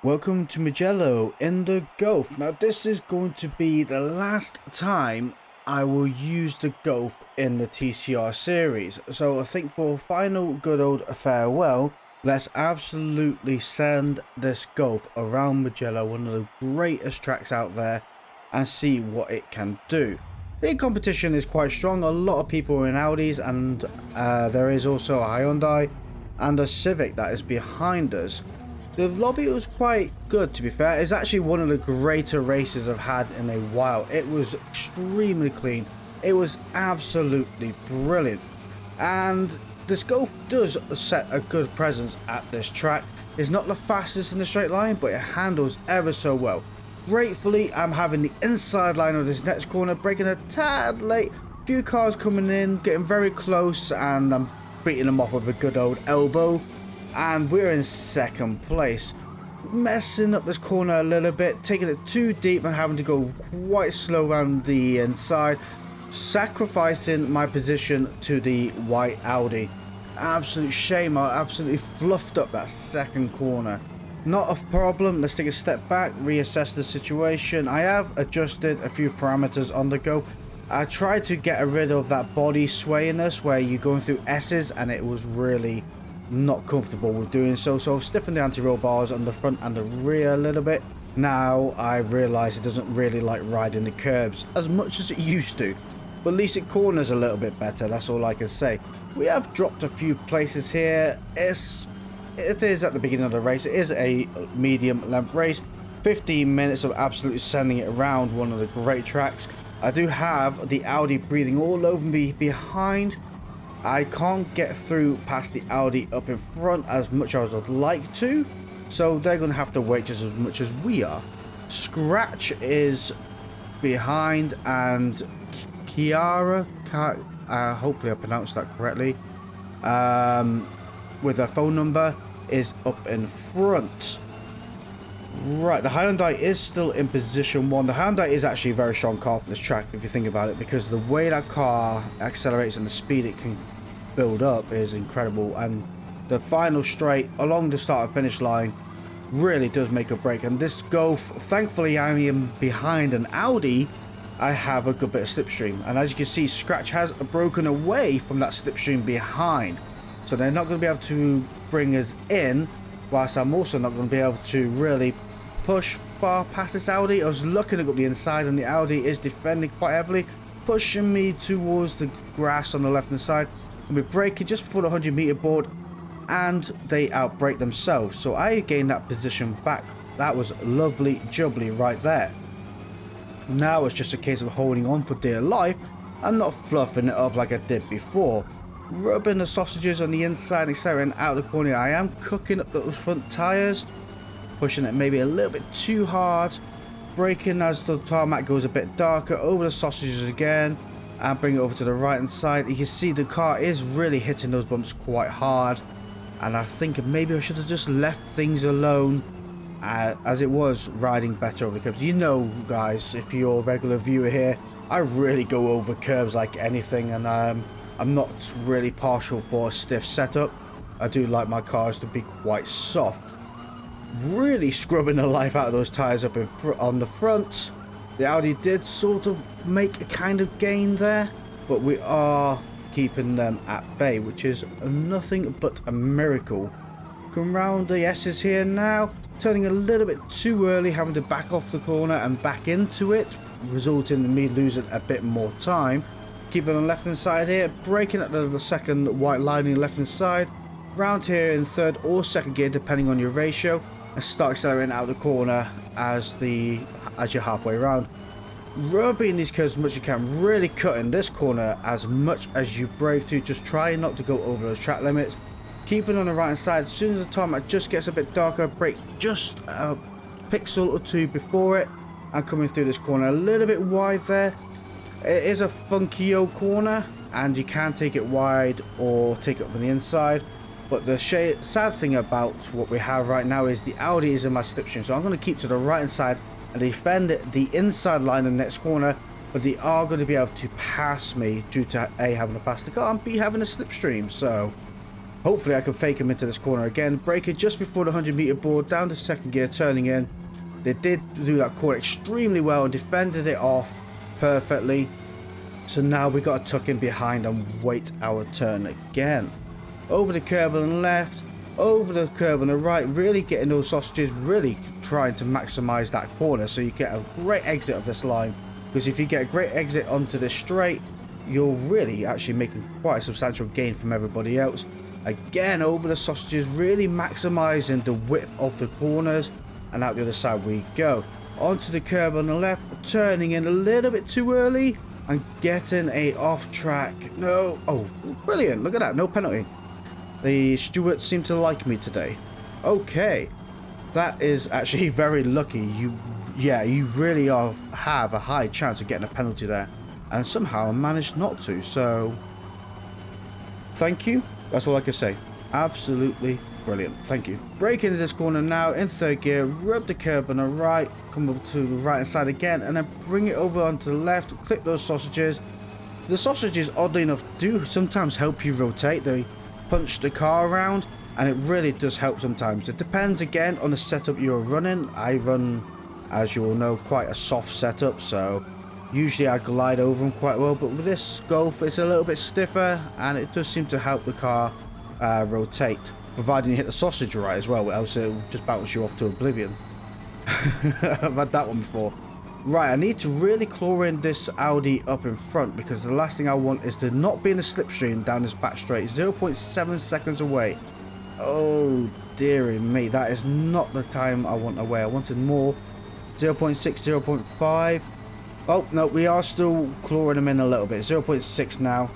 Welcome to Mugello in the Golf. Now this is going to be the last time I will use the Golf in the TCR series. So I think for a final good old farewell, let's absolutely send this Golf around Mugello, one of the greatest tracks out there, and see what it can do. The competition is quite strong. A lot of people are in Audis, and there is also a Hyundai and a Civic that is behind us. The lobby was quite good, to be fair. It's actually one of the greater races I've had in a while. It was extremely clean. It was absolutely brilliant. And this Golf does set a good presence at this track. It's not the fastest in the straight line, but it handles ever so well. Gratefully, I'm having the inside line of this next corner, braking a tad late. Few cars coming in, getting very close, and I'm beating them off with a good old elbow. And we're in second place. Messing up this corner a little bit, taking it too deep and having to go quite slow around the inside, sacrificing my position to the white Audi. Absolute shame, I absolutely fluffed up that second corner. Not a problem. Let's take a step back, reassess the situation. I have adjusted a few parameters on the go. I tried to get rid of that body swayiness where you're going through S's, and it was really not comfortable with doing so. So I've stiffened the anti-roll bars on the front and the rear a little bit. Now I realise it doesn't really like riding the curbs as much as it used to, but at least it corners a little bit better. That's all I can say. We have dropped a few places here. It is at the beginning of the race. It is a medium length race. 15 minutes of absolutely sending it around one of the great tracks. I do have the Audi breathing all over me behind. I can't get through past the Audi up in front as much as I'd like to, so they're going to have to wait just as much as we are. Scratch is behind, and Kiara, hopefully I pronounced that correctly, with her phone number, is up in front. Right, the Hyundai is still in position 1. The Hyundai is actually a very strong car for this track, if you think about it, because the way that car accelerates and the speed it can build up is incredible. And the final straight along the start and finish line really does make a break. And this Golf, thankfully I am behind an Audi, I have a good bit of slipstream. And as you can see, Scratch has broken away from that slipstream behind. So they're not going to be able to bring us in, whilst I'm also not going to be able to really push far past this Audi. I was looking at the inside, and the Audi is defending quite heavily, pushing me towards the grass on the left hand side. And we're braking just before the 100-meter board, and they outbrake themselves. So I gained that position back. That was lovely jubbly right there. Now it's just a case of holding on for dear life and not fluffing it up like I did before. Rubbing the sausages on the inside, accelerating out of the corner. I am cooking up those front tyres, pushing it maybe a little bit too hard, braking as the tarmac goes a bit darker, over the sausages again, and bring it over to the right hand side. You can see the car is really hitting those bumps quite hard, and I think maybe I should have just left things alone, as it was riding better over the curbs. You know, guys, if you're a regular viewer here, I really go over curbs like anything, and I'm not really partial for a stiff setup. I do like my cars to be quite soft. Really scrubbing the life out of those tyres up on the front. The Audi did sort of make a kind of gain there, but we are keeping them at bay, which is nothing but a miracle. Come round the S's here now, turning a little bit too early, having to back off the corner and back into it, resulting in me losing a bit more time. Keeping on the left hand side here, braking at the second white line on the left hand side, round here in third or second gear depending on your ratio, and start accelerating out of the corner as you're halfway around. Rubbing these curves as much as you can, really cutting this corner as much as you brave to, just try not to go over those track limits. Keeping on the right hand side, as soon as the tarmac just gets a bit darker, brake just a pixel or two before it, and coming through this corner a little bit wide there. It is a funky old corner, and you can take it wide or take it up on the inside, but the sad thing about what we have right now is the Audi is in my slipstream, so I'm going to keep to the right hand side and defend the inside line in the next corner, but they are going to be able to pass me due to A, having a faster car, and B, having a slipstream. So Hopefully I can fake him into this corner again. Braking just before the 100-meter board, down to second gear, turning in. They did do that corner extremely well and defended it off perfectly. So now we got to tuck in behind and wait our turn again. Over the curb on the left, over the curb on the right, really getting those sausages, really trying to maximize that corner so you get a great exit of this line. Because if you get a great exit onto the straight, you're really actually making quite a substantial gain from everybody else. Again, over the sausages, really maximizing the width of the corners, and out the other side we go. Onto the curb on the left, turning in a little bit too early and getting a off track. No, oh, brilliant, look at that, no penalty. The stewards seem to like me today. Okay, that is actually very lucky. You really have a high chance of getting a penalty there, and somehow I managed not to, so thank you. That's all I can say. Absolutely brilliant. Thank you. Brake into this corner now in third gear, rub the curb on the right, come over to the right hand side again, and then bring it over onto the left, clip those sausages. The sausages, oddly enough, do sometimes help you rotate. They punch the car around, and it really does help sometimes. It depends again on the setup you're running. I run, as you all know, quite a soft setup, so usually I glide over them quite well, but with this Golf it's a little bit stiffer and it does seem to help the car rotate, providing you hit the sausage right as well, else it will just bounce you off to oblivion. I've had that one before. Right, I need to really claw in this Audi up in front, because the last thing I want is to not be in a slipstream down this back straight. 0.7 seconds away. Oh dearie me, that is not the time I want away. I wanted more. 0.6, 0.5. Oh, no, we are still clawing them in a little bit. 0.6 now.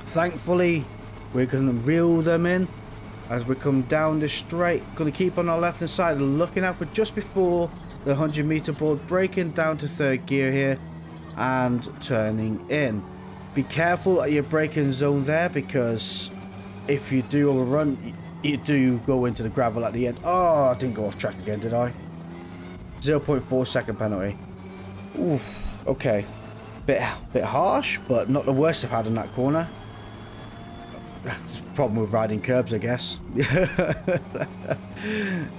Thankfully, we're going to reel them in as we come down the straight. Going to keep on our left-hand side, looking out for just before the 100-meter board, braking down to third gear here and turning in. Be careful at your braking zone there, because if you do overrun, you do go into the gravel at the end. Oh, I didn't go off track again, did I? 0.4 second penalty. Oof. Okay, bit harsh, but not the worst I've had in that corner. That's the problem with riding curbs, I guess.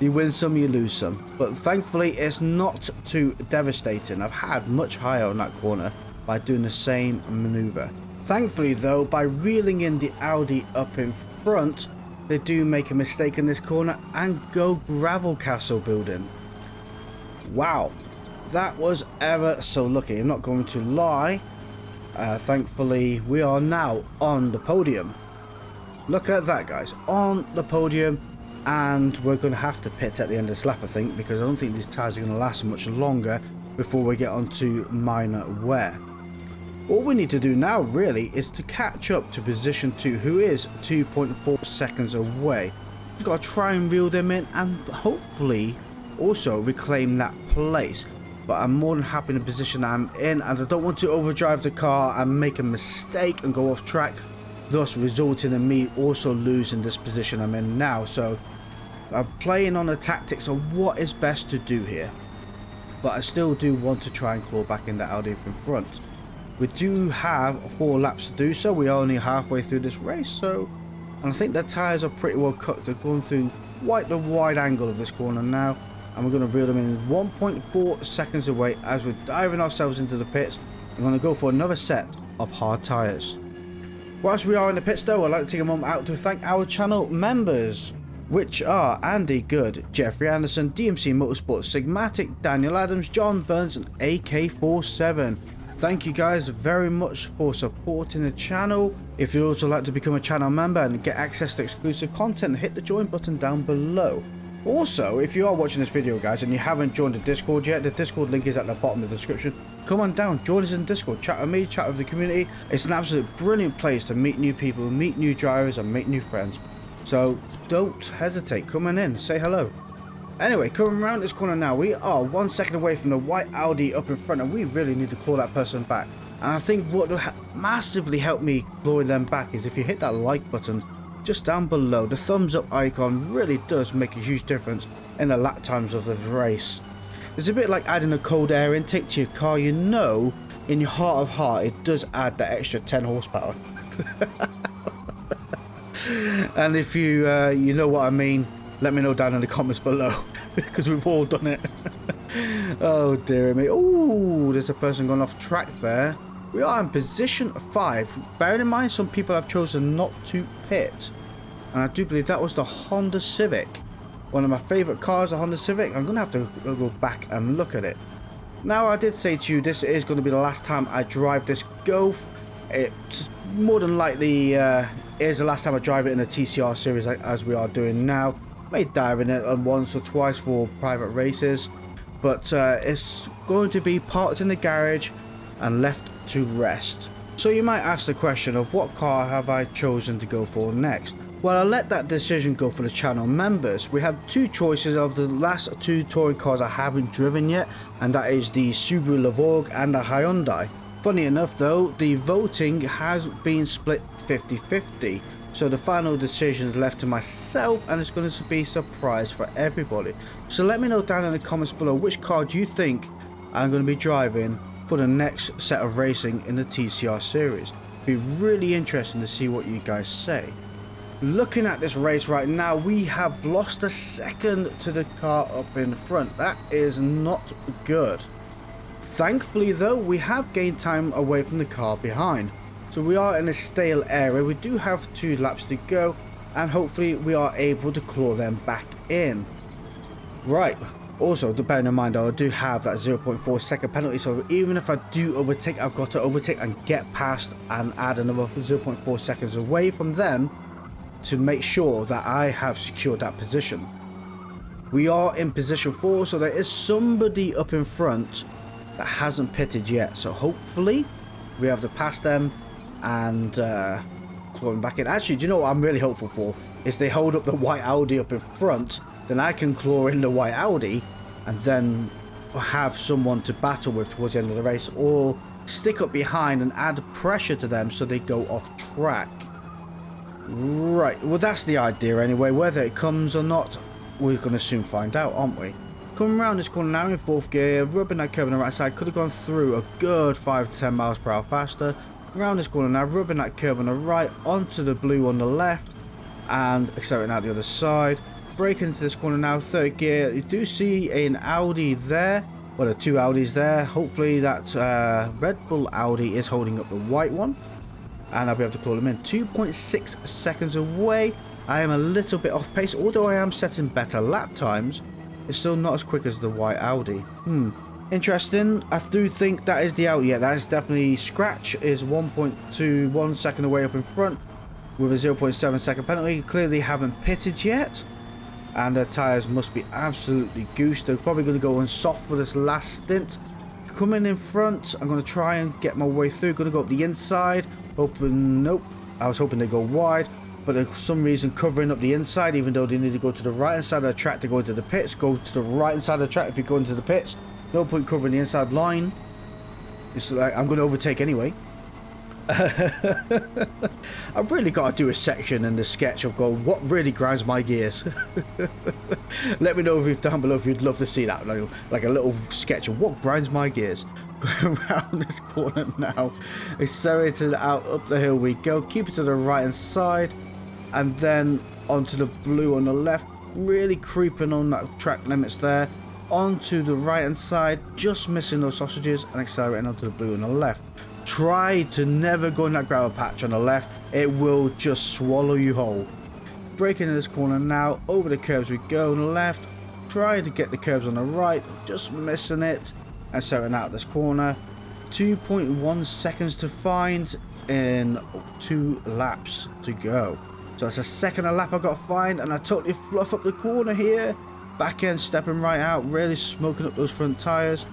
You win some, you lose some. But thankfully, it's not too devastating. I've had much higher on that corner by doing the same maneuver. Thankfully, though, by reeling in the Audi up in front, they do make a mistake in this corner and go gravel castle building. Wow. That was ever so lucky, I'm not going to lie. Thankfully, we are now on the podium. Look at that, guys, on the podium, and we're going to have to pit at the end of this lap, I think, because I don't think these tyres are going to last much longer before we get onto minor wear. All we need to do now, really, is to catch up to position 2, who is 2.4 seconds away. We've got to try and reel them in and hopefully also reclaim that place. But I'm more than happy in the position I'm in, and I don't want to overdrive the car and make a mistake and go off track, thus resulting in me also losing this position I'm in now. So I'm playing on the tactics of what is best to do here, but I still do want to try and claw back in the Audi up in front. We do have 4 laps to do so. We are only halfway through this race, so, and I think the tyres are pretty well cooked. They're going through quite the wide angle of this corner now. And we're going to reel them in 1.4 seconds away as we're diving ourselves into the pits. I'm going to go for another set of hard tyres. Whilst we are in the pits though, I'd like to take a moment out to thank our channel members, which are Andy Good, Jeffrey Anderson, DMC Motorsport, Sigmatic, Daniel Adams, John Burns and AK47. Thank you guys very much for supporting the channel. If you'd also like to become a channel member and get access to exclusive content, hit the join button down below. Also, if you are watching this video, guys, and you haven't joined the Discord yet, the Discord link is at the bottom of the description. Come on down, join us in Discord, chat with me, chat with the community. It's an absolute brilliant place to meet new people, meet new drivers, and make new friends. So don't hesitate, come on in, say hello. Anyway, coming around this corner now, we are 1 second away from the white Audi up in front, and we really need to call that person back. And I think what will massively help me clawing them back is if you hit that like button just down below. The thumbs up icon really does make a huge difference in the lap times of the race. It's a bit like adding a cold air intake to your car. You know, in your heart of heart, it does add that extra 10 horsepower. And if you you know what I mean, let me know down in the comments below, because we've all done it. Oh dear me. Oh, there's a person gone off track there. We are in position 5. Bearing in mind, some people have chosen not to pit. And I do believe that was the Honda Civic. One of my favourite cars, the Honda Civic. I'm going to have to go back and look at it. Now, I did say to you, this is going to be the last time I drive this Golf. It's more than likely is the last time I drive it in a TCR series as we are doing now. May dive in it once or twice for private races. But it's going to be parked in the garage and left to rest. So you might ask the question of what car have I chosen to go for next? Well, I'll let that decision go for the channel members. We have two choices of the last two touring cars I haven't driven yet, and that is the Subaru Levorg and the Hyundai. Funny enough though, the voting has been split 50-50, so the final decision is left to myself, and it's going to be a surprise for everybody. So let me know down in the comments below, which car do you think I'm going to be driving for the next set of racing in the TCR series. Be really interesting to see what you guys say. Looking at this race right now, we have lost a second to the car up in front. That is not good. Thankfully though, we have gained time away from the car behind. So we are in a stale area. We do have 2 laps to go, and hopefully we are able to claw them back in. Right. Also, bearing in mind, I do have that 0.4 second penalty, so even if I do overtake, I've got to overtake and get past and add another 0.4 seconds away from them to make sure that I have secured that position. We are in position 4, so there is somebody up in front that hasn't pitted yet, so hopefully we have to pass them and claw them back in. Actually, do you know what I'm really hopeful for? Is they hold up the white Audi up in front, then I can claw in the white Audi and then have someone to battle with towards the end of the race, or stick up behind and add pressure to them so they go off track. Right, well that's the idea anyway. Whether it comes or not, we're going to soon find out, aren't we? Coming around this corner now in 4th gear, rubbing that curb on the right side, could have gone through a good 5 to 10 miles per hour faster. Around this corner now, rubbing that curb on the right, onto the blue on the left, and accelerating out the other side. Brake into this corner now, 3rd gear. You do see an Audi there. Well, there are 2 Audis there. Hopefully that Red Bull Audi is holding up the white one, and I'll be able to claw them in. 2.6 seconds away. I am a little bit off pace, although I am setting better lap times. It's still not as quick as the white Audi. Interesting. I do think that is the Audi. Yeah, that is definitely Scratch is 1.21 second away up in front with a 0.7 second penalty. Clearly haven't pitted yet, and their tyres must be absolutely goosed. They're probably going to go on soft for this last stint. Coming in front, I'm going to try and get my way through. Going to go up the inside. Hoping, nope. I was hoping they go wide, but for some reason covering up the inside, even though they need to go to the right hand side of the track to go into the pits. Go to the right hand side of the track if you go into the pits. No point covering the inside line. It's like I'm going to overtake anyway. I've really got to do a section in the sketch of going, what really grinds my gears. Let me know down below if you'd love to see that, like a little sketch of what grinds my gears. Going around this corner now, accelerated out up the hill we go, keep it to the right hand side, and then onto the blue on the left, really creeping on that track limits there, onto the right hand side, just missing those sausages, and accelerating onto the blue on the left. Try to never go in that gravel patch on the left, it will just swallow you whole. Braking in this corner now, over the curbs we go on the left, trying to get the curbs on the right, just missing it, and setting out this corner. 2.1 seconds to find in 2 laps to go. So that's a second a lap I got to find, and I totally fluff up the corner here. Back end stepping right out, really smoking up those front tyres.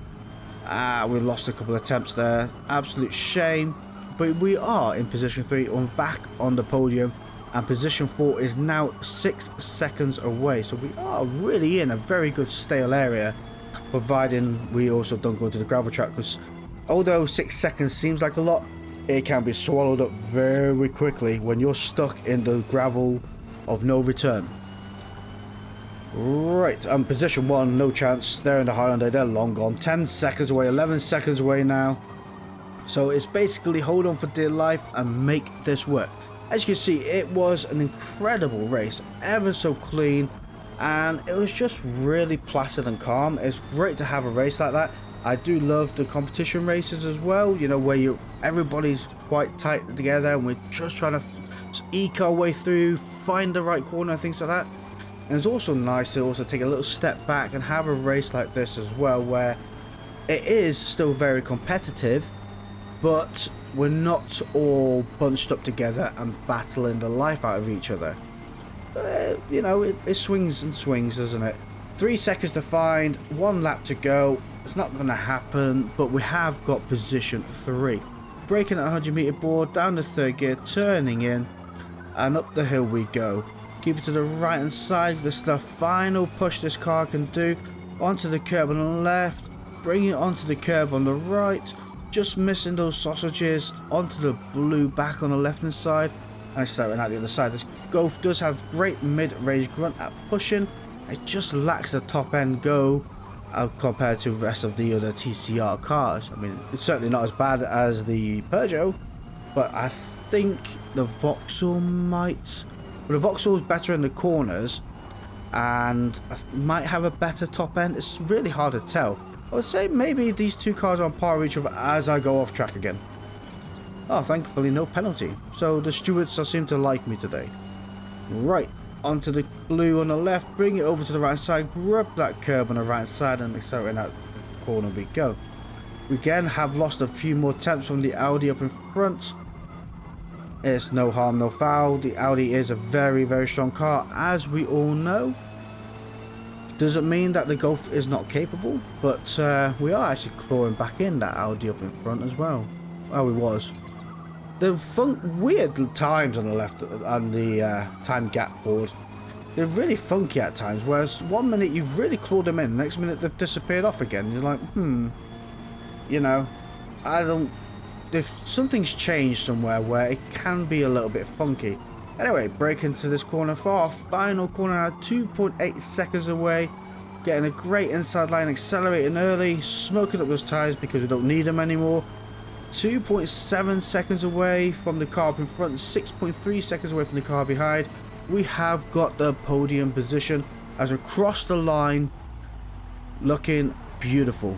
We lost a couple of attempts there. Absolute shame. But we are in position 3 on back on the podium, and position 4 is now 6 seconds away. So we are really in a very good stale area, providing we also don't go to the gravel track, because although 6 seconds seems like a lot, it can be swallowed up very quickly when you're stuck in the gravel of no return. Right, position 1, no chance. They're in the Hyundai, they're long gone. 10 seconds away, 11 seconds away now. So it's basically hold on for dear life and make this work. As you can see, it was an incredible race, ever so clean, and it was just really placid and calm. It's great to have a race like that. I do love the competition races as well, you know, where everybody's quite tight together and we're just trying to eke our way through, find the right corner, things like that. And it's also nice to also take a little step back and have a race like this as well, where it is still very competitive, but we're not all bunched up together and battling the life out of each other. You know, it swings and swings, doesn't it? 3 seconds to find, 1 lap to go. It's not going to happen, but we have got position 3. Braking at 100-meter board, down to 3rd gear, turning in, and up the hill we go. Keep it to the right hand side. This is the final push this car can do. Onto the curb on the left, bring it onto the curb on the right. Just missing those sausages, onto the blue back on the left hand side, and starting out the other side. This Golf does have great mid-range grunt at pushing. It just lacks the top end go compared to the rest of the other TCR cars. I mean, it's certainly not as bad as the Peugeot, but I think the Vauxhall might. But the Vauxhall is better in the corners and might have a better top end. It's really hard to tell. I would say maybe these two cars are on par with each other as I go off track again. Oh, thankfully no penalty. So the stewards seem to like me today. Right, onto the blue on the left, bring it over to the right side, grab that curb on the right side and accelerating out the corner we go. We again have lost a few more temps from the Audi up in front. It's no harm, no foul. The Audi is a very, very strong car, as we all know. Doesn't mean that the Golf is not capable, but we are actually clawing back in that Audi up in front as well. Well, we was. The weird times on the left on the time gap board, they're really funky at times, whereas 1 minute you've really clawed them in, the next minute they've disappeared off again. You're like, you know, if something's changed somewhere where it can be a little bit funky. Anyway, break into this corner for our final corner now, 2.8 seconds away. Getting a great inside line, accelerating early, smoking up those tyres because we don't need them anymore. 2.7 seconds away from the car up in front, 6.3 seconds away from the car behind. We have got the podium position as we cross the line, looking beautiful.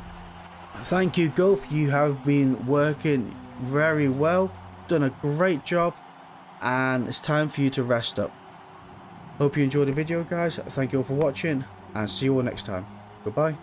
Thank you, Golf. You have been working very well, done a great job, and it's time for you to rest up. Hope you enjoyed the video, guys. Thank you all for watching, and see you all next time. Goodbye.